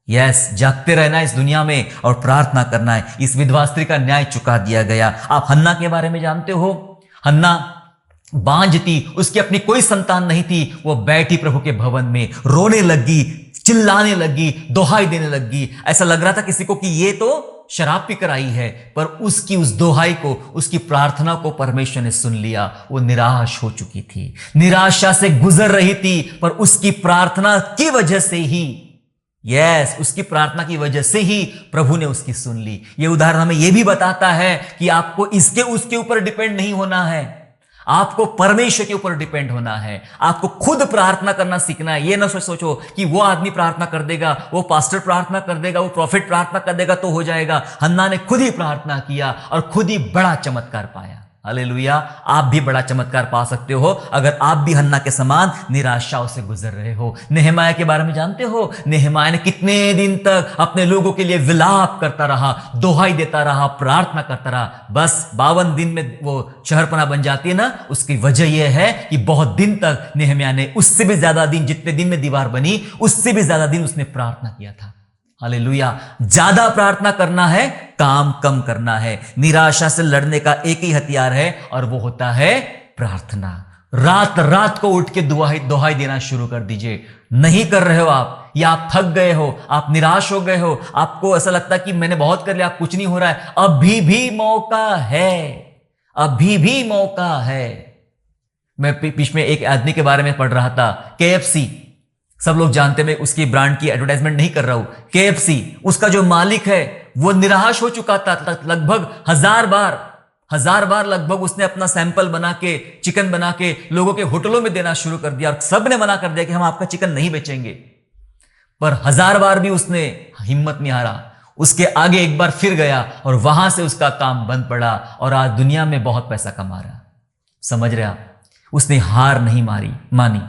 यस, जागते रहना इस दुनिया में और प्रार्थना करना है। इस विधवा स्त्री का न्याय चुका दिया गया। आप हन्ना के बारे में जानते हो। हन्ना बांझ थी, उसकी अपनी कोई संतान नहीं थी। वो बैठी प्रभु के भवन में, रोने लगी, चिल्लाने लगी, दोहाई देने लगी। ऐसा लग रहा था किसी को कि ये तो शराब पीकर आई है, पर उसकी उस दोहाई को, उसकी प्रार्थना को परमेश्वर ने सुन लिया। वो निराश हो चुकी थी, निराशा से गुजर रही थी, पर उसकी प्रार्थना की वजह से ही, यस, उसकी प्रार्थना की वजह से ही प्रभु ने उसकी सुन ली। ये उदाहरण हमें यह भी बताता है कि आपको इसके उसके ऊपर डिपेंड नहीं होना है, आपको परमेश्वर के ऊपर डिपेंड होना है। आपको खुद प्रार्थना करना सीखना है। ये ना सोचो कि वो आदमी प्रार्थना कर देगा, वो पास्टर प्रार्थना कर देगा, वो प्रॉफिट प्रार्थना कर देगा तो हो जाएगा। हन्ना ने खुद ही प्रार्थना किया और खुद ही बड़ा चमत्कार पाया। हालेलुया। आप भी बड़ा चमत्कार पा सकते हो अगर आप भी हन्ना के समान निराशाओं से गुजर रहे हो। नेहमाया के बारे में जानते हो। नेहमाया ने कितने दिन तक अपने लोगों के लिए विलाप करता रहा, दोहाई देता रहा, प्रार्थना करता रहा। बस 52 दिन में वो शहरपना बन जाती है ना। उसकी वजह यह है कि बहुत दिन तक नेहमाया ने, उससे भी ज्यादा दिन, जितने दिन में दीवार बनी उससे भी ज्यादा दिन उसने प्रार्थना किया था। हालेलुया। ज्यादा प्रार्थना करना है, काम कम करना है। निराशा से लड़ने का एक ही हथियार है और वो होता है प्रार्थना। रात को उठ के दोहाई देना शुरू कर दीजिए। नहीं कर रहे हो आप, या आप थक गए हो, आप निराश हो गए हो, आपको ऐसा लगता है कि मैंने बहुत कर लिया, कुछ नहीं हो रहा है, अभी भी मौका है, अभी भी मौका है। मैं बीच में एक आदमी के बारे में पढ़ रहा था, KFC, सब लोग जानते हैं, मैं उसकी ब्रांड की एडवर्टाइजमेंट नहीं कर रहा हूं। KFC, उसका जो मालिक है वो निराश हो चुका था। लगभग 1000 बार लगभग उसने अपना सैंपल बना के, चिकन बना के लोगों के होटलों में देना शुरू कर दिया और सब ने मना कर दिया कि हम आपका चिकन नहीं बेचेंगे। पर 1000 बार भी उसने हिम्मत नहीं हारा। उसके आगे एक बार फिर गया और वहां से उसका काम बंद पड़ा और आज दुनिया में बहुत पैसा कमा रहा। समझ रहे आप? उसने हार नहीं मानी।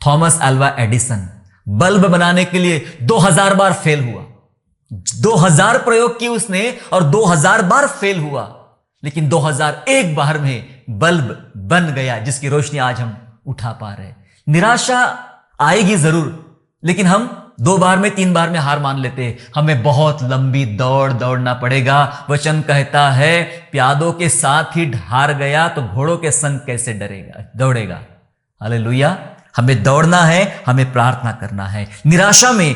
थॉमस अल्वा एडिसन बल्ब बनाने के लिए 2000 बार फेल हुआ। 2000 प्रयोग किए उसने और 2000 बार फेल हुआ, लेकिन 2001 बार में बल्ब बन गया जिसकी रोशनी आज हम उठा पा रहे। निराशा आएगी जरूर, लेकिन हम 2 बार में 3 बार में हार मान लेते हैं। हमें बहुत लंबी दौड़ना पड़ेगा। वचन कहता है, प्यादों के साथ ही हार गया तो घोड़ों के संग कैसे दौड़ेगा। हालेलुया। हमें दौड़ना है, हमें प्रार्थना करना है। निराशा में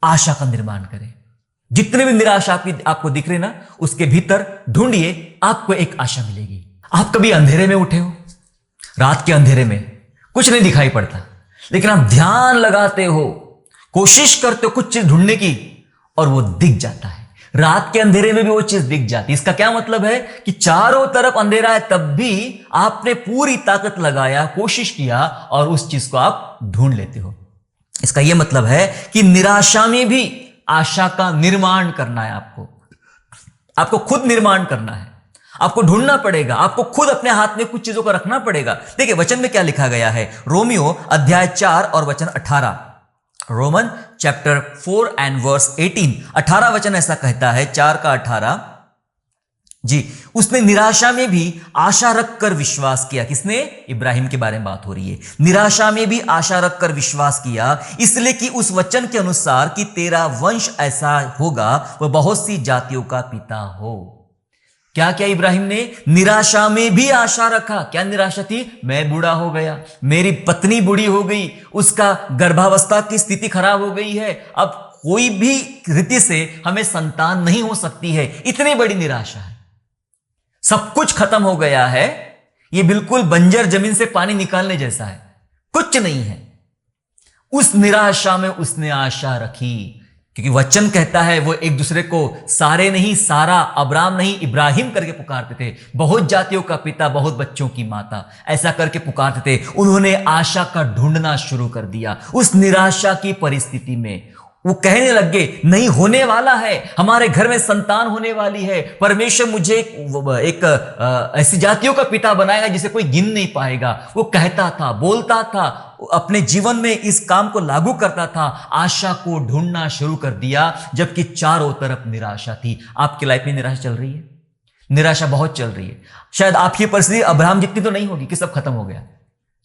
आशा का निर्माण करें। जितने भी निराशा आपको दिख रही ना, उसके भीतर ढूंढिए, आपको एक आशा मिलेगी। आप कभी अंधेरे में उठे हो? रात के अंधेरे में कुछ नहीं दिखाई पड़ता, लेकिन आप ध्यान लगाते हो, कोशिश करते हो कुछ चीज ढूंढने की और वो दिख जाता है। रात के अंधेरे में भी वो चीज दिख जाती। इसका क्या मतलब है कि चारों तरफ अंधेरा है, तब भी आपने पूरी ताकत लगाया, कोशिश किया और उस चीज को आप ढूंढ लेते हो। इसका यह मतलब है कि निराशा में भी आशा का निर्माण करना है। आपको खुद निर्माण करना है, आपको ढूंढना पड़ेगा, आपको खुद अपने हाथ में कुछ चीजों को रखना पड़ेगा। देखिए वचन में क्या लिखा गया है, रोमियो अध्याय 4 और वचन 18, रोमन चैप्टर 4 एंड वर्स 18, 18 वचन ऐसा कहता है, 4 का 18 जी। उसने निराशा में भी आशा रखकर विश्वास किया। किसने? इब्राहिम के बारे में बात हो रही है। निराशा में भी आशा रखकर विश्वास किया, इसलिए कि उस वचन के अनुसार कि तेरा वंश ऐसा होगा, वह बहुत सी जातियों का पिता हो। क्या क्या इब्राहिम ने निराशा में भी आशा रखा। क्या निराशा थी? मैं बूढ़ा हो गया, मेरी पत्नी बूढ़ी हो गई, उसका गर्भावस्था की स्थिति खराब हो गई है, अब कोई भी रीति से हमें संतान नहीं हो सकती है। इतनी बड़ी निराशा है, सब कुछ खत्म हो गया है, यह बिल्कुल बंजर जमीन से पानी निकालने जैसा है, कुछ नहीं है। उस निराशा में उसने आशा रखी, क्योंकि वचन कहता है वो एक दूसरे को सारे नहीं, सारा, अब्राम नहीं, इब्राहिम करके पुकारते थे। बहुत जातियों का पिता, बहुत बच्चों की माता, ऐसा करके पुकारते थे। उन्होंने आशा का ढूंढना शुरू कर दिया। उस निराशा की परिस्थिति में वो कहने लगे, नहीं होने वाला है, हमारे घर में संतान होने वाली है, परमेश्वर मुझे एक ऐसी जातियों का पिता बनाएगा जिसे कोई गिन नहीं पाएगा। वो कहता था, बोलता था, अपने जीवन में इस काम को लागू करता था, आशा को ढूंढना शुरू कर दिया, जबकि चारों तरफ निराशा थी। आपकी लाइफ में निराशा चल रही है? निराशा बहुत चल रही है। शायद आपकी परिस्थिति अब्राहम जितनी तो नहीं होगी कि सब खत्म हो गया,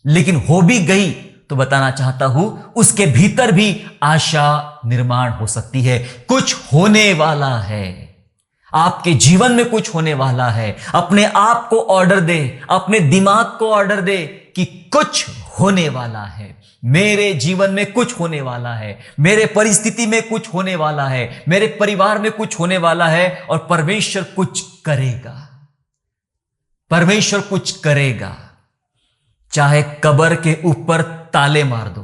लेकिन हो भी गई तो बताना चाहता हूं, उसके भीतर भी आशा निर्माण हो सकती है। कुछ होने वाला है, आपके जीवन में कुछ होने वाला है। अपने आप को ऑर्डर दे, अपने दिमाग को ऑर्डर दे कि कुछ होने वाला है, मेरे जीवन में कुछ होने वाला है, मेरे परिस्थिति में कुछ होने वाला है, मेरे परिवार में कुछ होने वाला है, और परमेश्वर कुछ करेगा। परमेश्वर कुछ करेगा। चाहे कब्र के ऊपर ताले मार दो,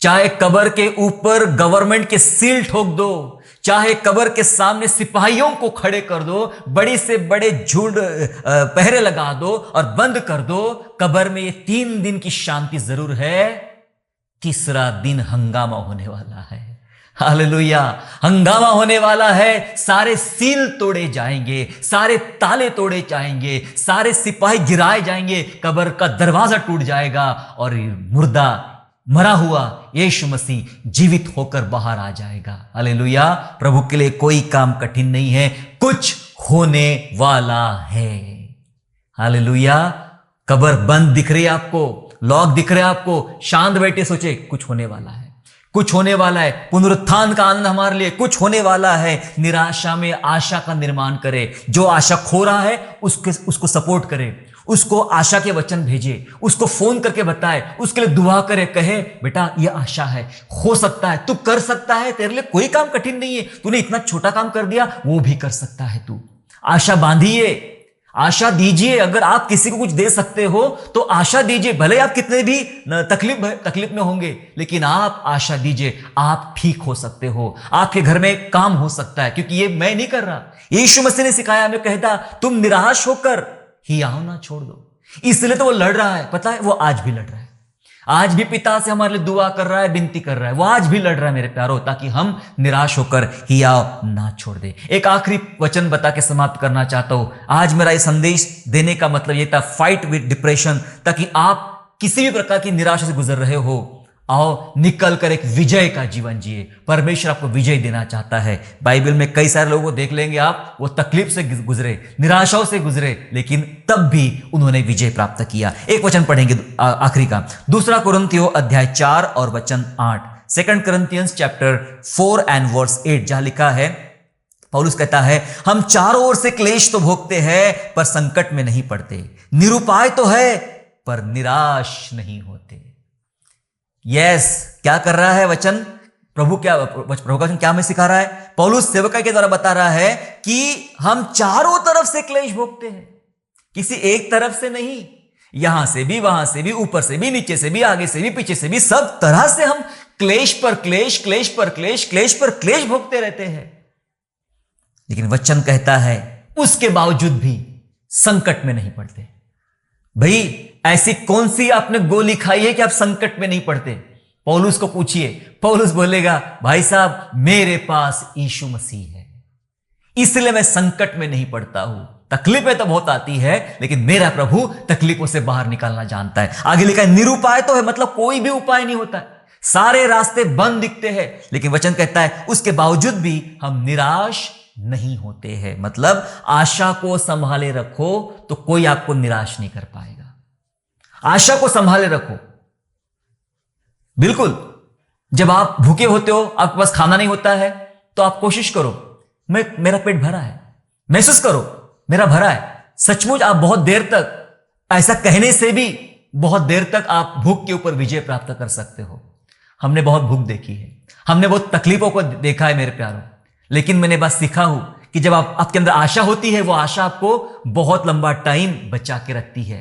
चाहे कब्र के ऊपर गवर्नमेंट के सील ठोक दो, चाहे कब्र के सामने सिपाहियों को खड़े कर दो, बड़े से बड़े झूठ पहरे लगा दो और बंद कर दो, कब्र में ये 3 दिन की शांति जरूर है, तीसरा दिन हंगामा होने वाला है। हालेलुया, हंगामा होने वाला है। सारे सील तोड़े जाएंगे, सारे ताले तोड़े जाएंगे, सारे सिपाही गिराए जाएंगे, कब्र का दरवाजा टूट जाएगा और मुर्दा, मरा हुआ यीशु मसीह जीवित होकर बाहर आ जाएगा। हालेलुया, प्रभु के लिए कोई काम कठिन नहीं है, कुछ होने वाला है। हालेलुया, कब्र बंद दिख रही है आपको, लॉक दिख रहा है आपको, शांत बैठे सोचे कुछ होने वाला है, कुछ होने वाला है। पुनरुत्थान का आनंद हमारे लिए, कुछ होने वाला है। निराशा में आशा का निर्माण करे। जो आशा खो रहा है उसको सपोर्ट करे, उसको आशा के वचन भेजे, उसको फोन करके बताए, उसके लिए दुआ करे, कहे बेटा ये आशा है, हो सकता है, तू कर सकता है, तेरे लिए कोई काम कठिन नहीं है, तूने इतना छोटा काम कर दिया, वो भी कर सकता है तू। आशा बांधिए, आशा दीजिए। अगर आप किसी को कुछ दे सकते हो तो आशा दीजिए, भले आप कितने भी तकलीफ में होंगे, लेकिन आप आशा दीजिए। आप ठीक हो सकते हो, आपके घर में काम हो सकता है, क्योंकि ये मैं नहीं कर रहा, यीशु मसीह ने सिखाया, हमें कहता तुम निराश होकर हियाव ना छोड़ दो। इसलिए तो वो लड़ रहा है, पता है, वो आज भी लड़ रहा है, आज भी पिता से हमारे लिए दुआ कर रहा है, विनती कर रहा है, वो आज भी लड़ रहा है मेरे प्यारों, ताकि हम निराश होकर हियाव ना छोड़ दे। एक आखिरी वचन बता के समाप्त करना चाहता हूं। आज मेरा ये संदेश देने का मतलब ये था, फाइट विद डिप्रेशन, ताकि आप किसी भी प्रकार की निराशा से गुजर रहे हो, आओ निकल कर एक विजय का जीवन जिए। परमेश्वर आपको विजय देना चाहता है। बाइबल में कई सारे लोगों को देख लेंगे आप, वो तकलीफ से गुजरे, निराशाओं से गुजरे, लेकिन तब भी उन्होंने विजय प्राप्त किया। एक वचन पढ़ेंगे आखिरी का, 2 कुरिन्थियों अध्याय 4 और वचन 8, 2 Corinthians चैप्टर 4 एंड वर्स 8, जहां लिखा है, पौलुस कहता है, हम चारों ओर से क्लेश तो भोगते हैं पर संकट में नहीं पड़ते, निरुपाय तो है पर निराश नहीं होते। यस, क्या कर रहा है वचन? प्रभु का वचन क्या हमें सिखा रहा है? पौलुस सेवका के द्वारा बता रहा है कि हम चारों तरफ से क्लेश भोगते हैं, किसी एक तरफ से नहीं, यहां से भी, वहां से भी, ऊपर से भी, नीचे से भी, आगे से भी, पीछे से भी, सब तरह से हम क्लेश पर क्लेश, क्लेश पर क्लेश, क्लेश पर क्लेश भोगते रहते हैं। लेकिन वचन कहता है उसके बावजूद भी संकट में नहीं पड़ते। भाई ऐसी कौन सी आपने गोली खाई है कि आप संकट में नहीं पड़ते? पौलुस को पूछिए, पौलुस बोलेगा भाई साहब मेरे पास यीशु मसीह है, इसलिए मैं संकट में नहीं पड़ता हूं। तकलीफें तो बहुत आती है लेकिन मेरा प्रभु तकलीफों से बाहर निकालना जानता है। आगे लिखा है निरुपाय तो है, मतलब कोई भी उपाय नहीं होता है, सारे रास्ते बंद दिखते हैं, लेकिन वचन कहता है उसके बावजूद भी हम निराश नहीं होते हैं। मतलब आशा को संभाले रखो तो कोई आपको निराश नहीं कर पाएगा। आशा को संभाले रखो। बिल्कुल, जब आप भूखे होते हो, आपके पास खाना नहीं होता है, तो आप कोशिश करो मेरा पेट भरा है, महसूस करो मेरा भरा है। सचमुच आप बहुत देर तक, ऐसा कहने से भी बहुत देर तक आप भूख के ऊपर विजय प्राप्त कर सकते हो। हमने बहुत भूख देखी है, हमने बहुत तकलीफों को देखा है मेरे प्यारों, लेकिन मैंने बस सीखा हूं कि जब आपके अंदर आशा होती है, वो आशा आपको बहुत लंबा टाइम बचा के रखती है,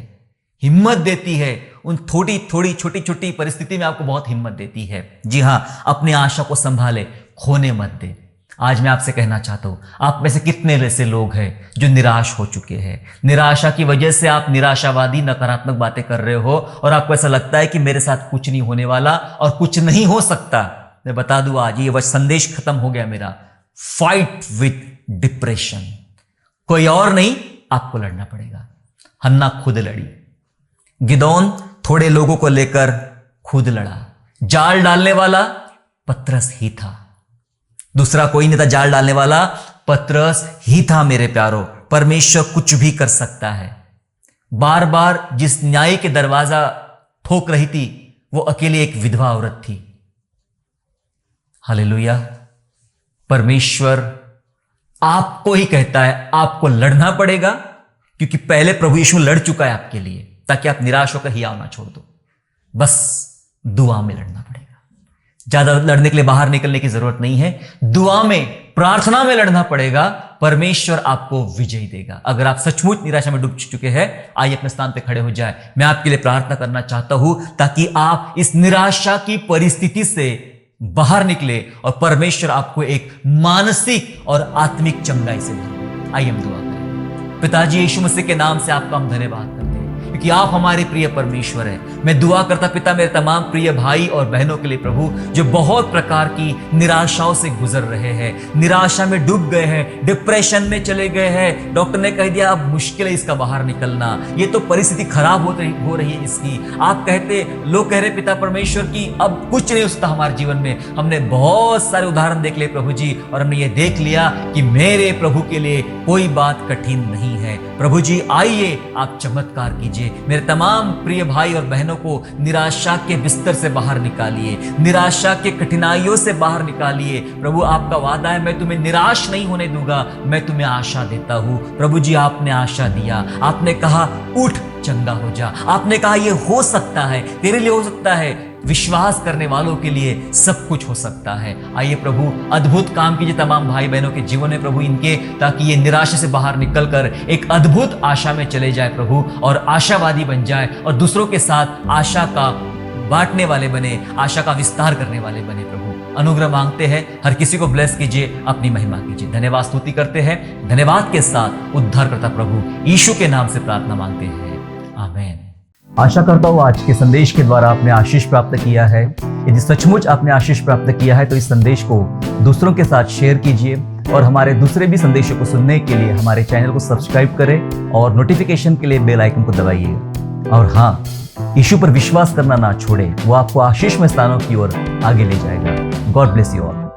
हिम्मत देती है। उन थोड़ी थोड़ी छोटी छोटी परिस्थिति में आपको बहुत हिम्मत देती है। जी हां, अपनी आशा को संभाले, खोने मत दे। आज मैं आपसे कहना चाहता हूं, आप में से कितने ऐसे लोग हैं जो निराश हो चुके हैं? निराशा की वजह से आप निराशावादी नकारात्मक बातें कर रहे हो और आपको ऐसा लगता है कि मेरे साथ कुछ नहीं होने वाला और कुछ नहीं हो सकता। मैं बता दूं, आज ये संदेश खत्म हो गया मेरा। Fight with depression. कोई और नहीं, आपको लड़ना पड़ेगा। हन्ना खुद लड़ी, गिदोन थोड़े लोगों को लेकर खुद लड़ा। जाल डालने वाला पतरस ही था, दूसरा कोई नहीं था। जाल डालने वाला पतरस ही था। मेरे प्यारों, परमेश्वर कुछ भी कर सकता है। बार बार जिस न्याय के दरवाजा ठोक रही थी, वो अकेली एक विधवा औरत थी। हालेलुया। परमेश्वर आपको ही कहता है आपको लड़ना पड़ेगा, क्योंकि पहले प्रभु यीशु लड़ चुका है आपके लिए, ताकि आप निराश होकर ही ना छोड़ दो। बस दुआ में लड़ना पड़ेगा। ज्यादा लड़ने के लिए बाहर निकलने की जरूरत नहीं है, दुआ में, प्रार्थना में लड़ना पड़ेगा। परमेश्वर आपको विजय देगा। अगर आप सचमुच निराशा में डूब चुके हैं, आइए अपने स्थान पे खड़े हो जाए। मैं आपके लिए प्रार्थना करना चाहता हूं ताकि आप इस निराशा की परिस्थिति से बाहर निकले और परमेश्वर आपको एक मानसिक और आत्मिक चंगाई से भरे। आइए हम दुआ करें। पिताजी, यीशु मसीह के नाम से आपका हम धन्यवाद करते हैं क्योंकि आप हमारे प्रिय परमेश्वर हैं। मैं दुआ करता पिता मेरे तमाम प्रिय भाई और बहनों के लिए प्रभु, जो बहुत प्रकार की निराशाओं से गुजर रहे हैं, निराशा में डूब गए हैं, डिप्रेशन में चले गए हैं। डॉक्टर ने कह दिया अब मुश्किल है इसका बाहर निकलना, ये तो परिस्थिति खराब हो रही है इसकी। आप कहते, लोग कह रहे पिता परमेश्वर की अब कुछ नहीं हो सकता हमारे जीवन में। हमने बहुत सारे उदाहरण देख लिए प्रभु जी, और हमने ये देख लिया कि मेरे प्रभु के लिए कोई बात कठिन नहीं है। प्रभु जी आइए, आप चमत्कार कीजिए। मेरे तमाम प्रिय भाई और बहनों को निराशा के बिस्तर से बाहर निकालिए, निराशा के कठिनाइयों से बाहर निकालिए। प्रभु आपका वादा है, मैं तुम्हें निराश नहीं होने दूंगा, मैं तुम्हें आशा देता हूं। प्रभु जी आपने आशा दिया, आपने कहा उठ चंगा हो जा। आपने कहा ये हो सकता है, तेरे लिए हो सकता है, विश्वास करने वालों के लिए सब कुछ हो सकता है। आइए प्रभु अद्भुत काम कीजिए तमाम भाई बहनों के जीवन में प्रभु इनके, ताकि ये निराशा से बाहर निकलकर एक अद्भुत आशा में चले जाए प्रभु, और आशावादी बन जाए और दूसरों के साथ आशा का बांटने वाले बने, आशा का विस्तार करने वाले बने। प्रभु अनुग्रह मांगते हैं, हर किसी को ब्लेस कीजिए, अपनी महिमा कीजिए। धन्यवाद स्तुति करते हैं, धन्यवाद के साथ उद्धारकर्ता प्रभु यीशु के नाम से प्रार्थना मांगते हैं, आमीन। आशा करता हूँ आज के संदेश के द्वारा आपने आशीष प्राप्त किया है। यदि सचमुच आपने आशीष प्राप्त किया है तो इस संदेश को दूसरों के साथ शेयर कीजिए, और हमारे दूसरे भी संदेशों को सुनने के लिए हमारे चैनल को सब्सक्राइब करें और नोटिफिकेशन के लिए बेल आइकन को दबाइए। और हाँ, यीशु पर विश्वास करना ना छोड़े, वो आपको आशीषमय स्थानों की ओर आगे ले जाएगा। God bless you all.